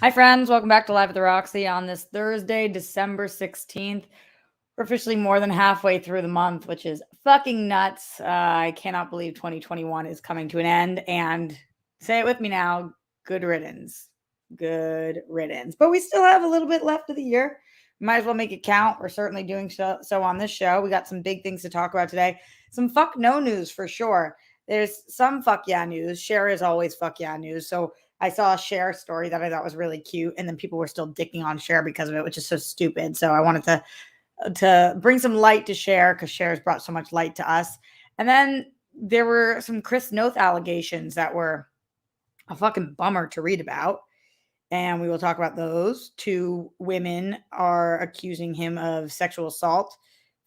Hi, friends. Welcome back to Live at the Roxy on this Thursday, December 16th. We're officially more than halfway through the month, which is fucking nuts. I cannot believe 2021 is coming to an end. And say it with me now, good riddance. Good riddance. But we still have a little bit left of the year. Might as well make it count. We're certainly doing so on this show. We got some big things to talk about today. Some fuck no news for sure. There's some fuck yeah news. Cher is always fuck yeah news. So I saw a Cher story that I thought was really cute, and then people were still dicking on Cher because of it, which is so stupid. So I wanted to bring some light to Cher because Cher has brought so much light to us. And then there were some Chris Noth allegations that were a fucking bummer to read about. And we will talk about those. Two women are accusing him of sexual assault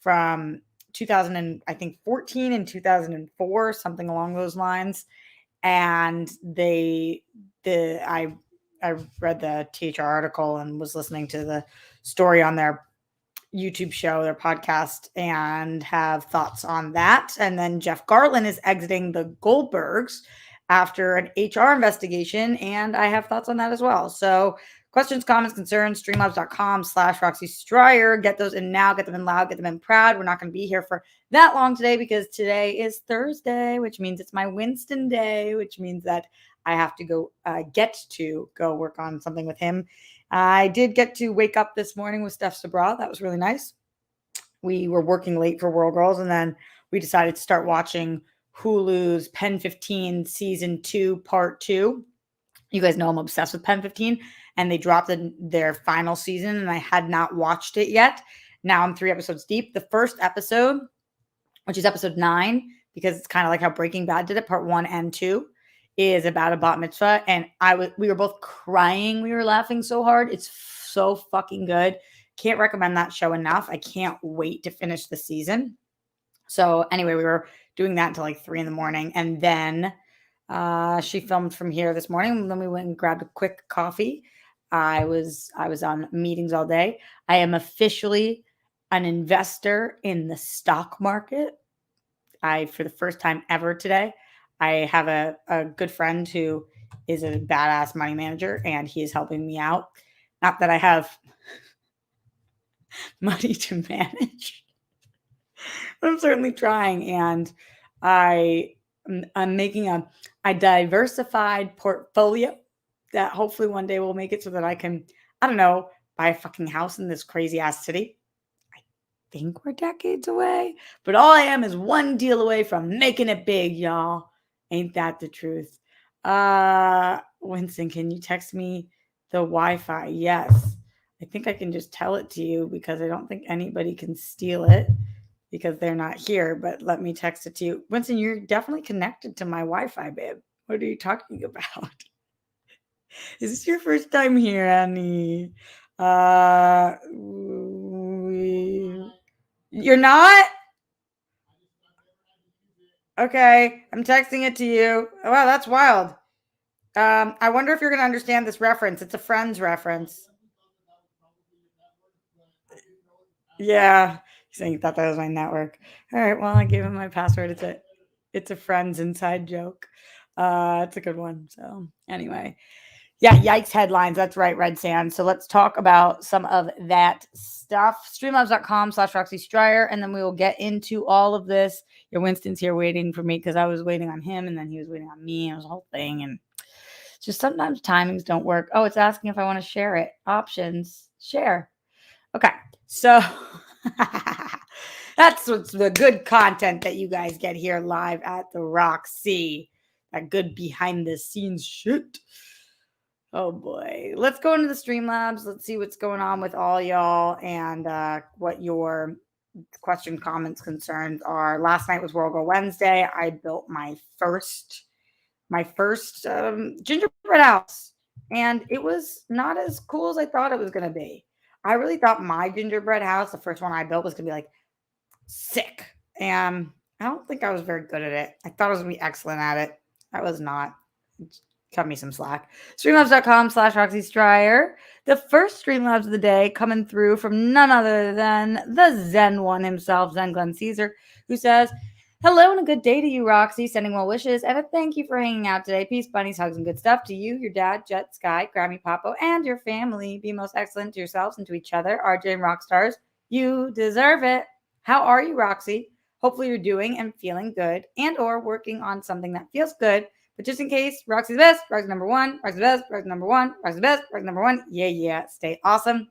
from 2000 and I think 14 and 2004, something along those lines. And I read the THR article and was listening to the story on their YouTube show, their podcast, and have thoughts on that. And then Jeff Garlin is exiting the Goldbergs after an HR investigation, and I have thoughts on that as well. So questions, comments, concerns, streamlabs.com/Roxy Stryer. Get those in now, get them in loud, get them in proud. We're not going to be here for that long today because today is Thursday, which means it's my Winston day, which means that I have to go work on something with him. I did get to wake up this morning with Steph Sabra. That was really nice. We were working late for World Girls, and then we decided to start watching Hulu's Pen 15 Season 2, Part 2. You guys know I'm obsessed with Pen 15, and they dropped their final season, and I had not watched it yet. Now I'm 3 episodes deep. The first episode, which is episode 9, because it's kind of like how Breaking Bad did it, Part 1 and 2, is about a bat mitzvah, and we were both crying. We were laughing so hard. It's so fucking good. Can't recommend that show enough. I can't wait to finish the season. So anyway, we were doing that until like 3 a.m. And then she filmed from here this morning. And then we went and grabbed a quick coffee. I was on meetings all day. I am officially an investor in the stock market. For the first time ever today, I have a good friend who is a badass money manager, and he is helping me out. Not that I have money to manage, but I'm certainly trying. And I'm making a diversified portfolio that hopefully one day will make it so that I can, I don't know, buy a fucking house in this crazy ass city. I think we're decades away, but all I am is one deal away from making it big, y'all. Ain't that the truth? Winston, can you text me the Wi-Fi? Yes. I think I can just tell it to you because I don't think anybody can steal it because they're not here, but let me text it to you. Winston, you're definitely connected to my Wi-Fi, babe. What are you talking about? Is this your first time here, Annie? You're not? Okay, I'm texting it to you. Wow, that's wild. I wonder if you're going to understand this reference. It's a Friends reference. Yeah, he's saying he thought that was my network. All right, well, I gave him my password. It's a Friends inside joke. It's a good one. So anyway, yeah, yikes headlines. That's right, Red Sand. So let's talk about some of that stuff. Streamlabs.com/Roxy Stryer, and then we will get into all of this. Your Winston's here waiting for me because I was waiting on him, and then he was waiting on me. It was a whole thing, and just sometimes timings don't work. Oh, it's asking if I want to share it. Options, share. Okay, so that's what's the good content that you guys get here live at the Roxy. That good behind the scenes shit. Oh boy. Let's go into the Streamlabs. Let's see what's going on with all y'all and what your question, comments, concerns are. Last night was World Girl Wednesday. I built my first gingerbread house, and it was not as cool as I thought it was going to be. I really thought my gingerbread house, the first one I built, was going to be like sick. And I don't think I was very good at it. I thought I was going to be excellent at it. I was not. Cut me some slack. Streamlabs.com/Roxy Stryer. The first Streamlabs of the day coming through from none other than the Zen one himself, Zen Glenn Caesar, who says, Hello and a good day to you, Roxy. Sending well wishes and a thank you for hanging out today. Peace, bunnies, hugs, and good stuff to you, your dad, Jet, Sky, Grammy, Papo, and your family. Be most excellent to yourselves and to each other. RJ and Rockstars, you deserve it. How are you, Roxy? Hopefully you're doing and feeling good and or working on something that feels good. But just in case, Roxy's the best, Roxy's number one, Roxy's the best, Roxy's number one, Roxy's the best, Roxy's number one. Yeah. Stay awesome.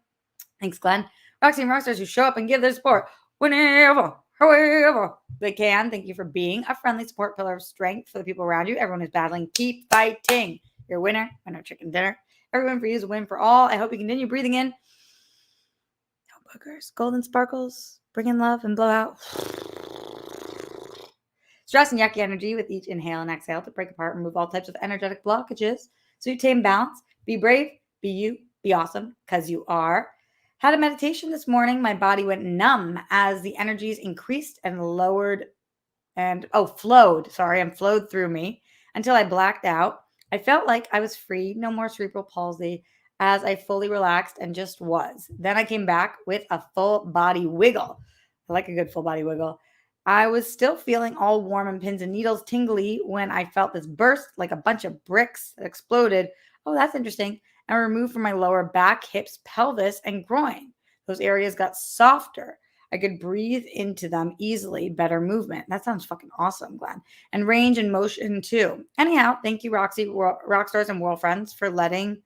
Thanks, Glenn. Roxy and Rockstars who show up and give their support whenever, however they can. Thank you for being a friendly support pillar of strength for the people around you. Everyone who's battling, keep fighting. You're a winner. Winner chicken dinner. Everyone for you is a win for all. I hope you continue breathing in. No boogers, golden sparkles. Bring in love and blow out. Stress and yucky energy with each inhale and exhale to break apart and remove all types of energetic blockages. So you tame balance. Be brave. Be you. Be awesome because you are. Had a meditation this morning. My body went numb as the energies increased and lowered and flowed. Sorry, and flowed through me until I blacked out. I felt like I was free, no more cerebral palsy, as I fully relaxed and just was. Then I came back with a full body wiggle. I like a good full body wiggle. I was still feeling all warm and pins and needles tingly when I felt this burst like a bunch of bricks that exploded. Oh, that's interesting. And removed from my lower back, hips, pelvis, and groin. Those areas got softer. I could breathe into them easily, better movement. That sounds fucking awesome, Glenn. And range and motion too. Anyhow, thank you, Roxy, Rockstars, and World Friends for listening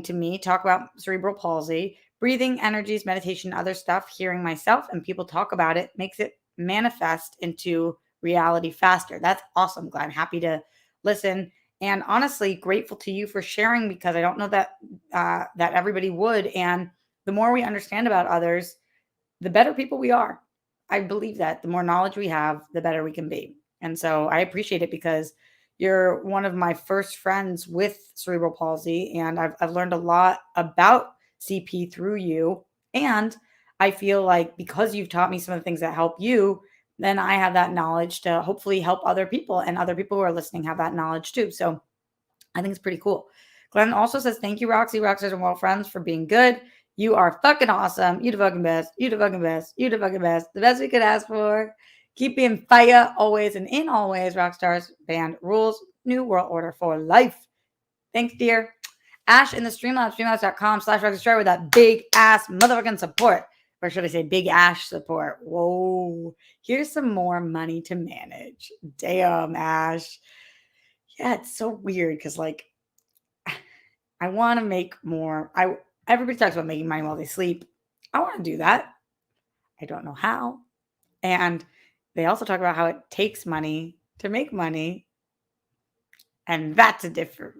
to me talk about cerebral palsy, breathing, energies, meditation, other stuff. Hearing myself and people talk about it makes it manifest into reality faster. That's awesome, Glenn. Happy to listen. And honestly, grateful to you for sharing because I don't know that that everybody would. And the more we understand about others, the better people we are. I believe that the more knowledge we have, the better we can be. And so I appreciate it because you're one of my first friends with cerebral palsy. And I've learned a lot about CP through you. And I feel like because you've taught me some of the things that help you, then I have that knowledge to hopefully help other people. And other people who are listening have that knowledge too. So I think it's pretty cool. Glenn also says, thank you, Roxy, Rockstars, and Well Friends for being good. You are fucking awesome. You the fucking best. You the fucking best. You the fucking best. The best we could ask for. Keep being fire always and in always. Rockstars band rules. New world order for life. Thanks, dear. Ash in the Streamlabs, streamlabs.com/Roxy with that big ass motherfucking support. Or should I say big Ash support? Whoa. Here's some more money to manage. Damn, Ash. Yeah, it's so weird because like I want to make more. Everybody talks about making money while they sleep. I want to do that. I don't know how. And they also talk about how it takes money to make money. And that's a difficult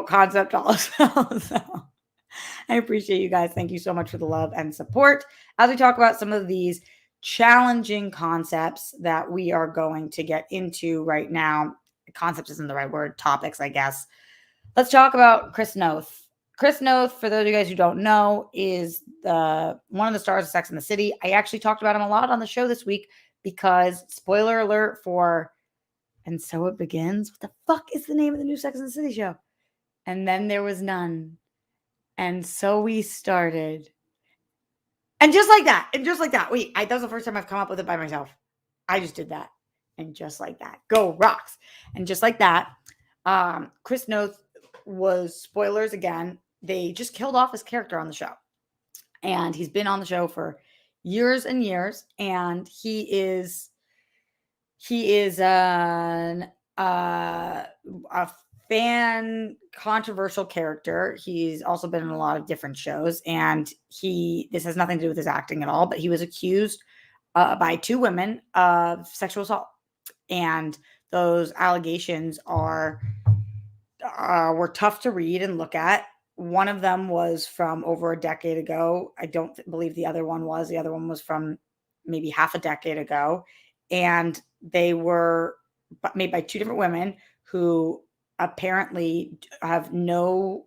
concept also. So I appreciate you guys. Thank you so much for the love and support as we talk about some of these challenging concepts that we are going to get into right now. Concepts isn't the right word, topics, I guess. Let's talk about Chris Noth. Chris Noth, for those of you guys who don't know, is one of the stars of Sex and the City. I actually talked about him a lot on the show this week because, spoiler alert for And So It Begins. What the fuck is the name of the new Sex and the City show? And then there was none. And so we started. And just like that. Wait, that was the first time I've come up with it by myself. I just did that. And just like that. Go Rocks. And just like that, Chris Noth was, spoilers again, they just killed off his character on the show. And he's been on the show for years and years. And he is a fan controversial character. He's also been in a lot of different shows. And this has nothing to do with his acting at all, but he was accused by two women of sexual assault. And those allegations were tough to read and look at. One of them was from over a decade ago. I don't believe the other one was. The other one was from maybe half a decade ago. And they were made by two different women who apparently have no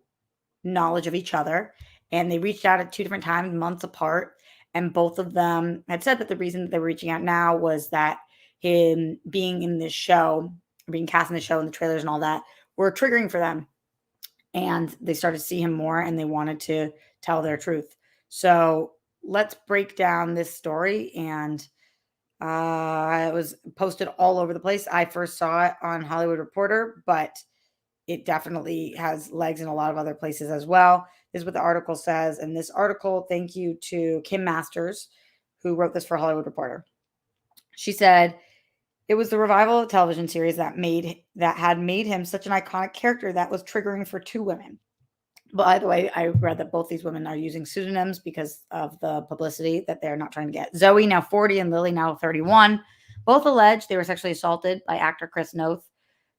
knowledge of each other. And they reached out at two different times, months apart. And both of them had said that the reason that they were reaching out now was that him being in this show, being cast in the show and the trailers and all that were triggering for them. And they started to see him more and they wanted to tell their truth. So let's break down this story and It was posted all over the place. I first saw it on Hollywood Reporter, but it definitely has legs in a lot of other places as well. This is what the article says. And this article, thank you to Kim Masters, who wrote this for Hollywood Reporter. She said, it was the revival of a television series that had made him such an iconic character that was triggering for two women. By the way, I read that both these women are using pseudonyms because of the publicity that they're not trying to get. Zoe, now 40, and Lily, now 31, both alleged they were sexually assaulted by actor Chris Noth.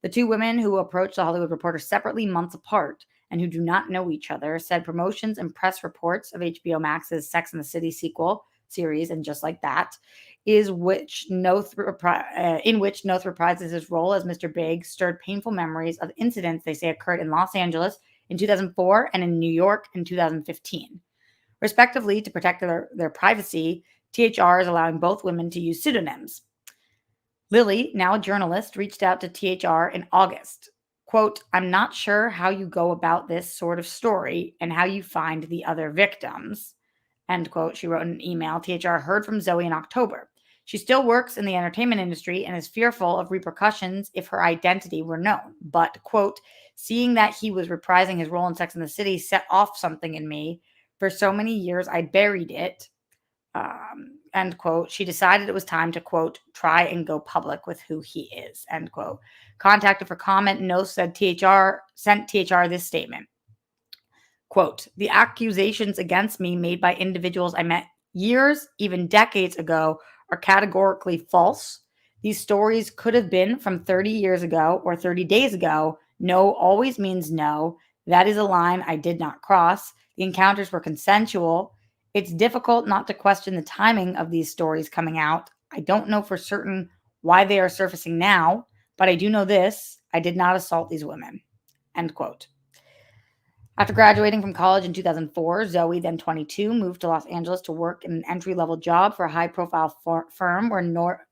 The two women who approached the Hollywood Reporter separately months apart and who do not know each other said promotions and press reports of HBO Max's Sex and the City sequel series, and just like that, in which Noth reprises his role as Mr. Big, stirred painful memories of incidents they say occurred in Los Angeles in 2004 and in New York in 2015. Respectively, to protect their privacy, THR is allowing both women to use pseudonyms. Lily, now a journalist, reached out to THR in August. Quote, I'm not sure how you go about this sort of story and how you find the other victims. End quote. She wrote in an email. THR heard from Zoe in October. She still works in the entertainment industry and is fearful of repercussions if her identity were known. But, quote, seeing that he was reprising his role in Sex and the City set off something in me. For so many years, I buried it. End quote. She decided it was time to, quote, try and go public with who he is, end quote. Contacted for comment, Noth said sent THR this statement. Quote, the accusations against me made by individuals I met years, even decades ago, are categorically false. These stories could have been from 30 years ago or 30 days ago. No always means no. That is a line I did not cross. The encounters were consensual. It's difficult not to question the timing of these stories coming out. I don't know for certain why they are surfacing now, but I do know this. I did not assault these women. End quote. After graduating from college in 2004, Zoe, then 22, moved to Los Angeles to work in an entry-level job for a high-profile firm where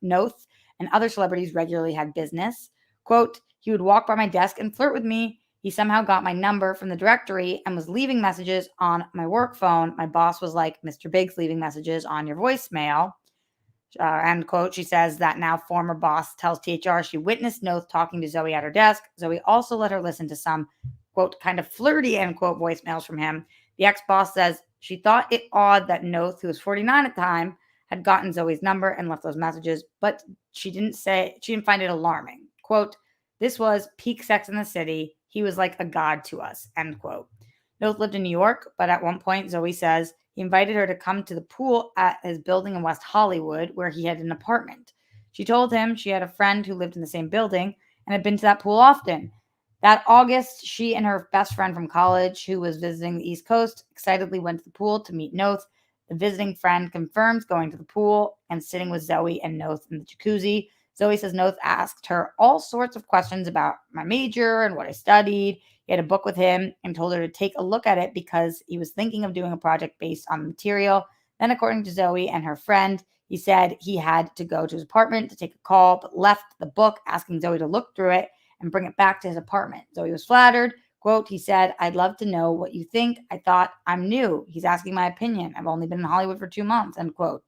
Noth and other celebrities regularly had business. Quote, he would walk by my desk and flirt with me. He somehow got my number from the directory and was leaving messages on my work phone. My boss was like, Mr. Big's leaving messages on your voicemail. End quote. She says that now former boss tells THR she witnessed Noth talking to Zoe at her desk. Zoe also let her listen to some, quote, kind of flirty, end quote, voicemails from him. The ex-boss says she thought it odd that Noth, who was 49 at the time, had gotten Zoe's number and left those messages, but she didn't find it alarming. Quote, this was peak Sex in the City. He was like a god to us, end quote. Noth lived in New York, but at one point, Zoe says he invited her to come to the pool at his building in West Hollywood, where he had an apartment. She told him she had a friend who lived in the same building and had been to that pool often. That August, she and her best friend from college, who was visiting the East Coast, excitedly went to the pool to meet Noth. The visiting friend confirms going to the pool and sitting with Zoe and Noth in the jacuzzi. Zoe says Noth asked her all sorts of questions about my major and what I studied. He had a book with him and told her to take a look at it because he was thinking of doing a project based on the material. Then, according to Zoe and her friend, he said he had to go to his apartment to take a call, but left the book asking Zoe to look through it and bring it back to his apartment. Zoe was flattered. Quote, he said, I'd love to know what you think. I thought, I'm new. He's asking my opinion. I've only been in Hollywood for 2 months, end quote.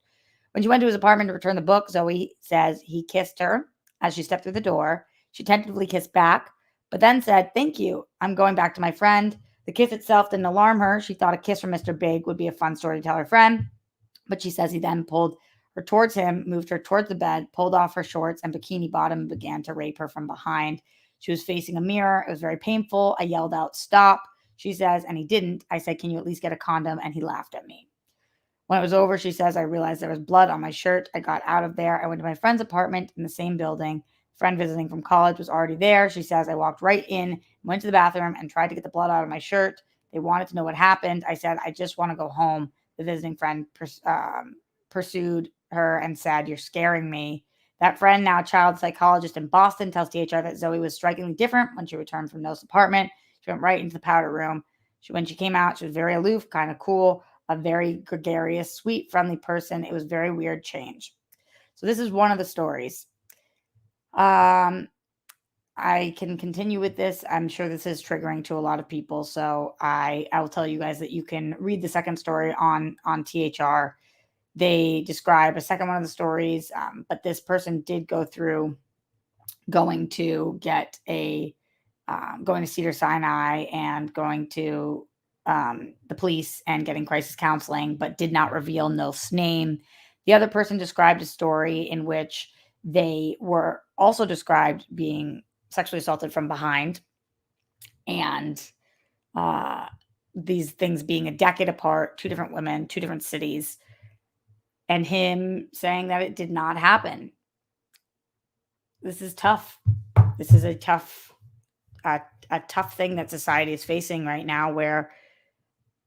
When she went to his apartment to return the book, Zoe says he kissed her as she stepped through the door. She tentatively kissed back, but then said, thank you. I'm going back to my friend. The kiss itself didn't alarm her. She thought a kiss from Mr. Big would be a fun story to tell her friend, but she says he then pulled her towards him, moved her towards the bed, pulled off her shorts and bikini bottom, and began to rape her from behind. She was facing a mirror. It was very painful. I yelled out, stop, she says, and he didn't. I said, can you at least get a condom? And he laughed at me. When it was over, she says, I realized there was blood on my shirt. I got out of there. I went to my friend's apartment in the same building. A friend visiting from college was already there. She says, I walked right in, went to the bathroom, and tried to get the blood out of my shirt. They wanted to know what happened. I said, I just want to go home. The visiting friend pursued her and said, you're scaring me. That friend, now a child psychologist in Boston, tells THR that Zoe was strikingly different when she returned from Noth's apartment. She went right into the powder room. When she came out, she was very aloof, kind of cool, a very gregarious, sweet, friendly person. It was a very weird change. So this is one of the stories. I can continue with this. I'm sure this is triggering to a lot of people. So I will tell you guys that you can read the second story on THR. They describe a second one of the stories, but this person did go through going to get going to Cedar Sinai and going to the police and getting crisis counseling, but did not reveal Noth's name. The other person described a story in which they were also described being sexually assaulted from behind, and these things being a decade apart, two different women, two different cities, and him saying that it did not happen. This is tough. This is a tough thing that society is facing right now, where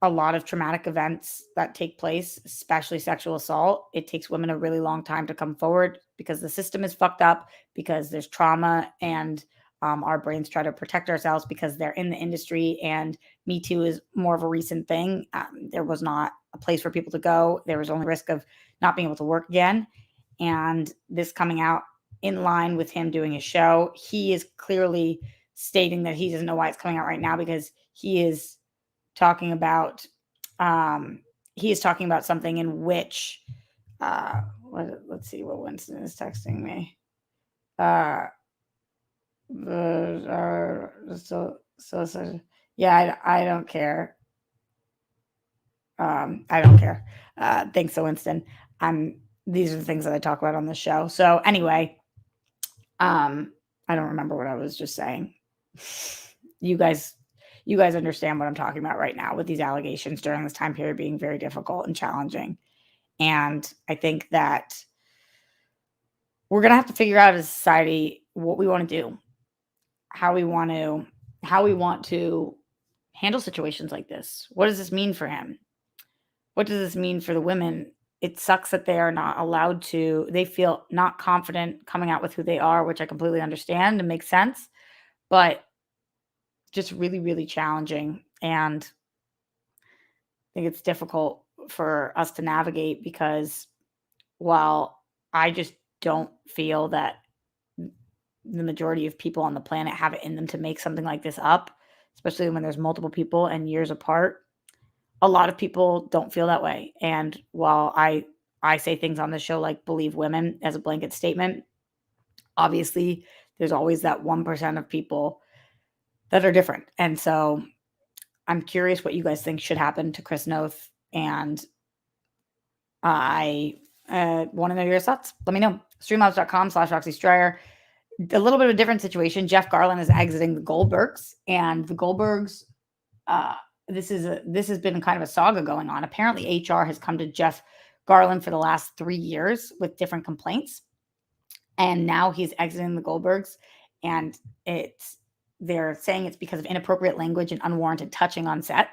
a lot of traumatic events that take place, especially sexual assault, it takes women a really long time to come forward because the system is fucked up, because there's trauma, and our brains try to protect ourselves because they're in the industry. And Me Too is more of a recent thing. There was not a place for people to go. There was only risk of not being able to work again. And this coming out in line with him doing his show, he is clearly stating that he doesn't know why it's coming out right now, because he is talking about something in which let's see what Winston is texting me. Yeah, I don't care. I don't care. Thanks to Winston. These are the things that I talk about on the show. So anyway, I don't remember what I was just saying. You guys understand what I'm talking about right now with these allegations during this time period being very difficult and challenging. And I think that we're going to have to figure out as a society what we want to do, how we want to handle situations like this. What does this mean for him? What does this mean for the women? It sucks that they are not allowed to, they feel not confident coming out with who they are, which I completely understand and makes sense, but just really, really challenging. And I think it's difficult for us to navigate, because while I just don't feel that the majority of people on the planet have it in them to make something like this up, especially when there's multiple people and years apart, a lot of people don't feel that way. And while I say things on the show like believe women as a blanket statement, obviously there's always that 1% of people that are different. And so I'm curious what you guys think should happen to Chris Noth, and I want to know your thoughts. Let me know. Streamlabs.com/Roxy Stryer. A little bit of a different situation. Jeff Garlin is exiting the Goldbergs, and the Goldbergs, this has been kind of a saga going on. Apparently HR has come to Jeff Garlin for the last 3 years with different complaints, and now he's exiting the Goldbergs, and they're saying it's because of inappropriate language and unwarranted touching on set.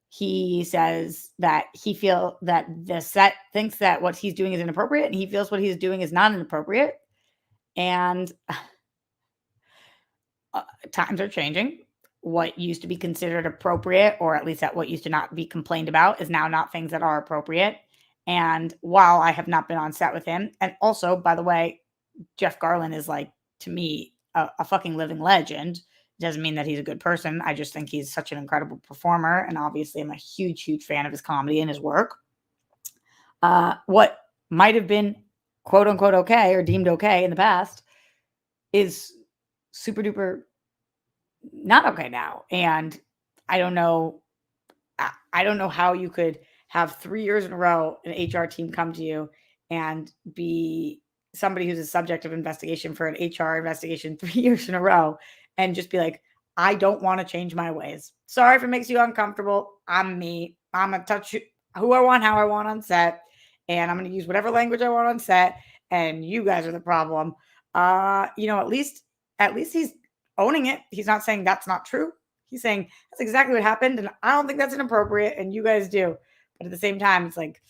He says that he feels that the set thinks that what he's doing is inappropriate, and he feels what he's doing is not inappropriate. And times are changing. What used to be considered appropriate, or at least that what used to not be complained about, is now not things that are appropriate. And while I have not been on set with him, and also, by the way, Jeff Garlin is, like, to me, a fucking living legend. Doesn't mean that he's a good person. I just think he's such an incredible performer. And obviously I'm a huge, huge fan of his comedy and his work. What might have been quote unquote okay or deemed okay in the past is super duper not okay now. And I don't know how you could have 3 years in a row an HR team come to you and be somebody who's a subject of investigation for an HR investigation 3 years in a row and just be like, I don't want to change my ways. Sorry if it makes you uncomfortable. I'm me. I'm going to touch who I want, how I want on set. And I'm going to use whatever language I want on set. And you guys are the problem. At least he's owning it. He's not saying that's not true. He's saying that's exactly what happened. And I don't think that's inappropriate. And you guys do. But at the same time, it's like,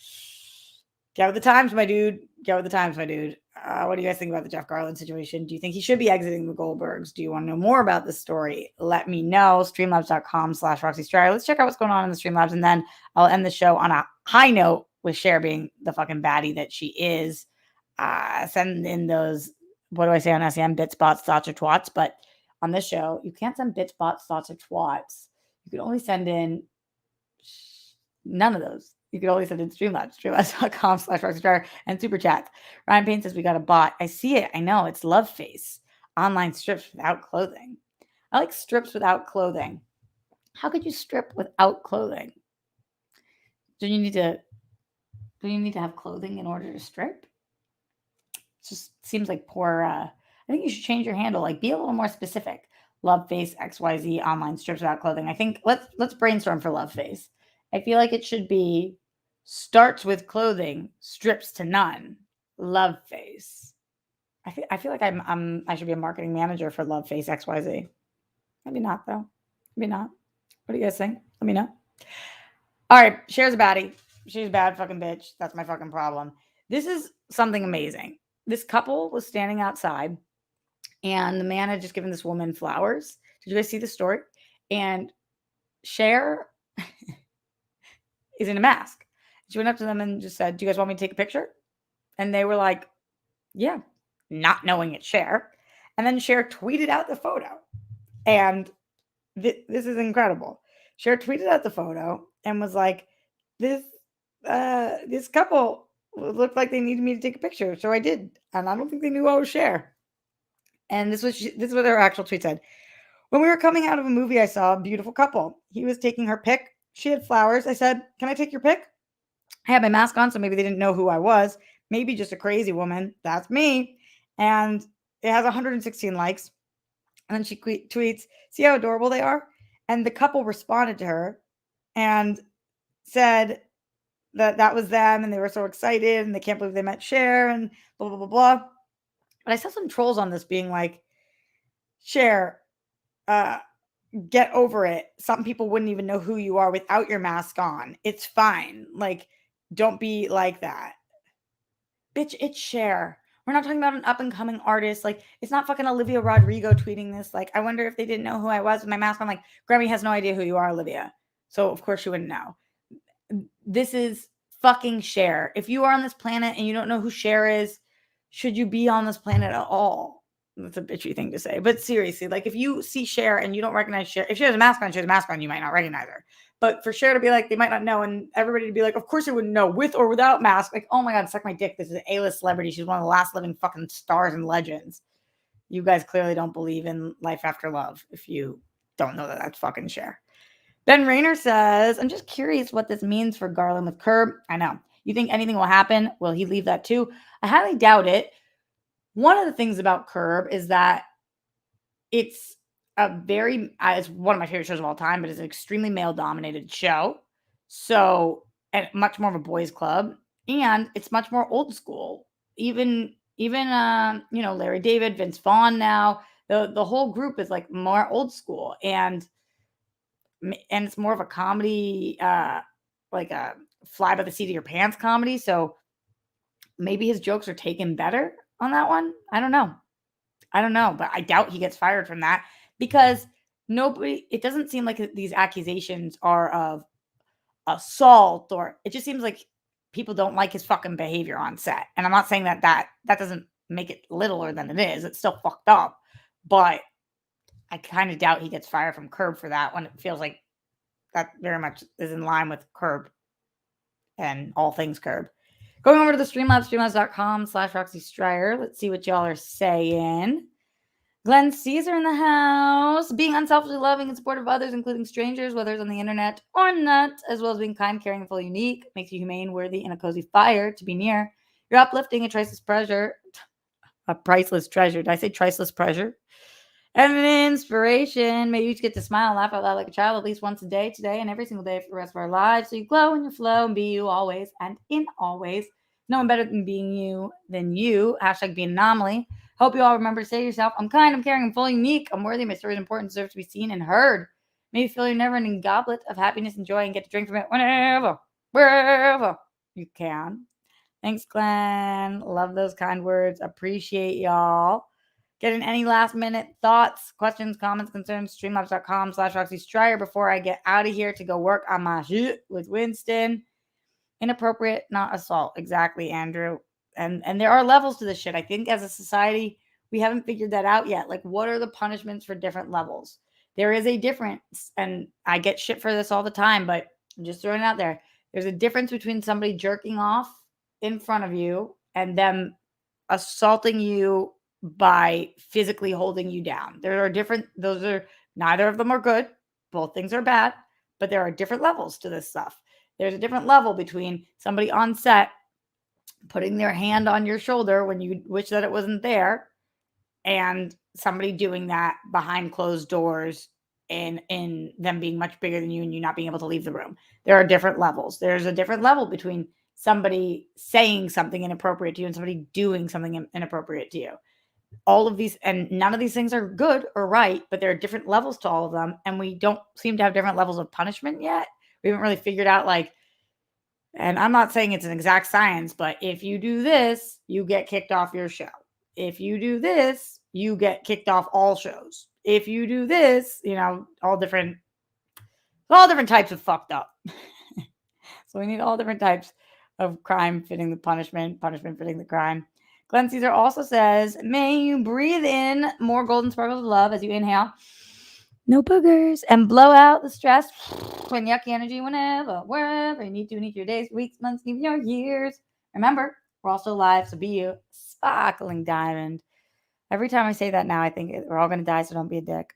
get with the times, my dude. Get with the times, my dude. What do you guys think about the Jeff Garlin situation? Do you think he should be exiting the Goldbergs? Do you want to know more about this story? Let me know. Streamlabs.com/Roxy Stryer. Let's check out what's going on in the Streamlabs. And then I'll end the show on a high note with Cher being the fucking baddie that she is. Send in those, what do I say on SEM? Bits, bots, thoughts, or twats. But on this show, you can't send bits, bots, thoughts, or twats. You can only send in none of those. You could always send it to Streamlabs, streamlabs.com/RoxyDryer, and Super Chats. Ryan Payne says we got a bot. I see it. I know. It's Love Face. Online strips without clothing. I like strips without clothing. How could you strip without clothing? Do you need to have clothing in order to strip? It just seems like poor. I think you should change your handle. Like, be a little more specific. Love Face XYZ online strips without clothing. I think let's brainstorm for Love Face. I feel like it should be starts with clothing, strips to none. Love Face. I feel like I should be a marketing manager for Love Face XYZ. Maybe not though. Maybe not. What do you guys think? Let me know. All right, Cher's a baddie. She's a bad fucking bitch. That's my fucking problem. This is something amazing. This couple was standing outside, and the man had just given this woman flowers. Did you guys see the story? And Cher is in a mask. She went up to them and just said, "Do you guys want me to take a picture?" And they were like, "Yeah," not knowing it's Cher. And then Cher tweeted out the photo. And this is incredible. Cher tweeted out the photo and was like, this couple looked like they needed me to take a picture. So I did. And I don't think they knew I was Cher. And this is what her actual tweet said. When we were coming out of a movie, I saw a beautiful couple. He was taking her pic. She had flowers. I said, "Can I take your pic?" I had my mask on, so maybe they didn't know who I was. Maybe just a crazy woman. That's me. And it has 116 likes. And then she tweets, "See how adorable they are?" And the couple responded to her and said that was them, and they were so excited, and they can't believe they met Cher, and blah, blah, blah, blah. But I saw some trolls on this being like, "Cher, get over it. Some people wouldn't even know who you are without your mask on. It's fine. Like, don't be like that." Bitch, it's Cher. We're not talking about an up-and-coming artist. Like, it's not fucking Olivia Rodrigo tweeting this. Like, I wonder if they didn't know who I was with my mask on. Like, Grammy has no idea who you are, Olivia. So, of course, she wouldn't know. This is fucking Cher. If you are on this planet and you don't know who Cher is, should you be on this planet at all? That's a bitchy thing to say. But seriously, like, if you see Cher and you don't recognize Cher, if she has a mask on, you might not recognize her. But for Cher to be like, they might not know, and everybody to be like, of course they wouldn't know, with or without mask. Like, oh my God, suck my dick. This is an A-list celebrity. She's one of the last living fucking stars and legends. You guys clearly don't believe in life after love if you don't know that that's fucking Cher. Ben Rayner says, "I'm just curious what this means for Garlin with Curb." I know. You think anything will happen? Will he leave that too? I highly doubt it. One of the things about Curb is that it's it's one of my favorite shows of all time, but it's an extremely male-dominated show. So, and much more of a boys' club, and it's much more old school. Even Larry David, Vince Vaughn now, the whole group is like more old school, and it's more of a comedy, like a fly by the seat of your pants comedy. So maybe his jokes are taken better on that one. I don't know, but I doubt he gets fired from that because it doesn't seem like these accusations are of assault, or it just seems like people don't like his fucking behavior on set. And I'm not saying that doesn't make it littler than it is. It's still fucked up, but I kind of doubt he gets fired from Curb for that when it feels like that very much is in line with Curb and all things Curb. Going over to the Streamlabs, streamlabs.com/RoxyStryer. Let's see what y'all are saying. Glenn Caesar in the house. Being unselfishly loving and supportive of others, including strangers, whether it's on the internet or not, as well as being kind, caring, and fully unique, makes you humane, worthy, and a cozy fire to be near. You're uplifting, a priceless treasure. A priceless treasure. Did I say priceless pleasure? And an inspiration. Maybe you get to smile and laugh out loud like a child at least once a day, today, and every single day for the rest of our lives. So you glow in your flow and be you always and in always. No one better than being you than you. Hashtag be an anomaly. Hope you all remember to say to yourself, "I'm kind, I'm caring, I'm fully unique. I'm worthy. My story is important, deserves to be seen and heard." Maybe fill your never-ending goblet of happiness and joy and get to drink from it whenever, wherever you can. Thanks, Glenn. Love those kind words. Appreciate y'all. Getting any last minute thoughts, questions, comments, concerns, streamlabs.com/RoxyStryer before I get out of here to go work on my shit with Winston. Inappropriate, not assault. Exactly, Andrew. And there are levels to this shit. I think as a society, we haven't figured that out yet. Like, what are the punishments for different levels? There is a difference, and I get shit for this all the time, but I'm just throwing it out there. There's a difference between somebody jerking off in front of you and them assaulting you by physically holding you down. Neither of them are good. Both things are bad, but there are different levels to this stuff. There's a different level between somebody on set putting their hand on your shoulder when you wish that it wasn't there, and somebody doing that behind closed doors and them being much bigger than you and you not being able to leave the room. There are different levels. There's a different level between somebody saying something inappropriate to you and somebody doing something inappropriate to you. All of these, and none of these things are good or right, but there are different levels to all of them, and we don't seem to have different levels of punishment yet. We haven't really figured out, like, and I'm not saying it's an exact science, but if you do this, you get kicked off your show. If you do this, you get kicked off all shows. If you do this, all different types of fucked up. So we need all different types of crime fitting the punishment fitting the crime. Glenn Caesar also says, may you breathe in more golden sparkles of love as you inhale. No boogers. And blow out the stress and yucky energy whenever, wherever you need to, your days, weeks, months, even your years. Remember, we're also alive, so be you. Sparkling diamond. Every time I say that now, I think we're all going to die, so don't be a dick.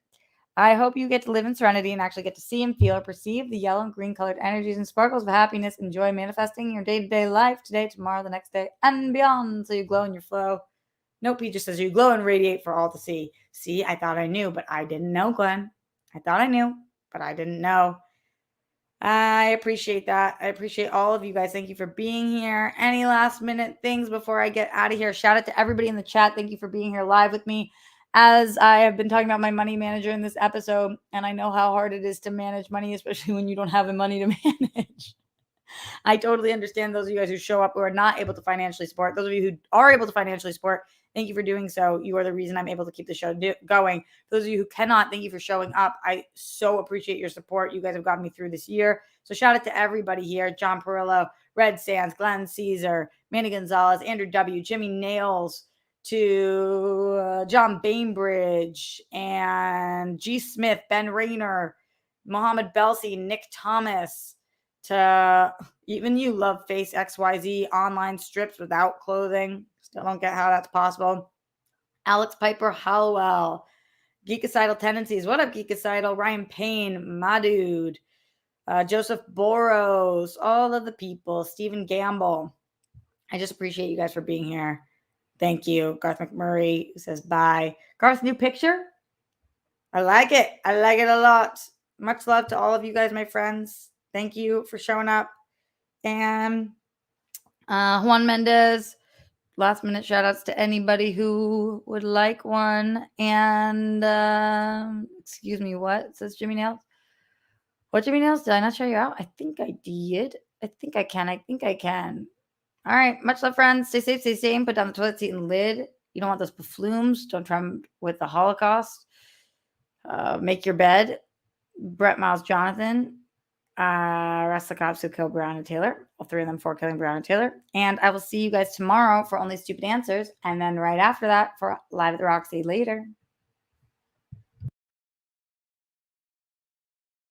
I hope you get to live in serenity and actually get to see and feel or perceive the yellow and green colored energies and sparkles of happiness and joy manifesting in your day-to-day life today, tomorrow, the next day, and beyond, so you glow in your flow. Nope, he just says you glow and radiate for all to see. See, I thought I knew, but I didn't know, Glenn. I thought I knew, but I didn't know. I appreciate that. I appreciate all of you guys. Thank you for being here. Any last minute things before I get out of here? Shout out to everybody in the chat. Thank you for being here live with me. As I have been talking about my money manager in this episode, and I know how hard it is to manage money, especially when you don't have the money to manage. I totally understand those of you guys who show up who are not able to financially support. Those of you who are able to financially support, thank you for doing so. You are the reason I'm able to keep the show going. For those of you who cannot, thank you for showing up. I so appreciate your support. You guys have gotten me through this year. So shout out to everybody here. John Perillo, Red Sands, Glenn Caesar, Manny Gonzalez, Andrew W., Jimmy Nails, to John Bainbridge, and G. Smith, Ben Rayner, Mohammed Belsi, Nick Thomas, to even you, Love Face XYZ, online strips without clothing. Still don't get how that's possible. Alex Piper Hallwell, Geekicidal Tendencies. What up, Geekicidal? Ryan Payne, my dude. Joseph Boros, all of the people. Stephen Gamble. I just appreciate you guys for being here. Thank you. Garth McMurray says bye. Garth, new picture? I like it. I like it a lot. Much love to all of you guys, my friends. Thank you for showing up. And Juan Mendez, last minute shout outs to anybody who would like one. And excuse me, what? It says Jimmy Nails. What, Jimmy Nails? Did I not show you out? I think I did. I think I can. All right. Much love, friends. Stay safe, stay sane. Put down the toilet seat and lid. You don't want those buffoons. Don't try them with the Holocaust. Make your bed. Brett Miles Jonathan. Arrest the cops who killed Breonna Taylor. All three of them for killing Breonna Taylor. And I will see you guys tomorrow for Only Stupid Answers. And then right after that for Live at the Roxy later.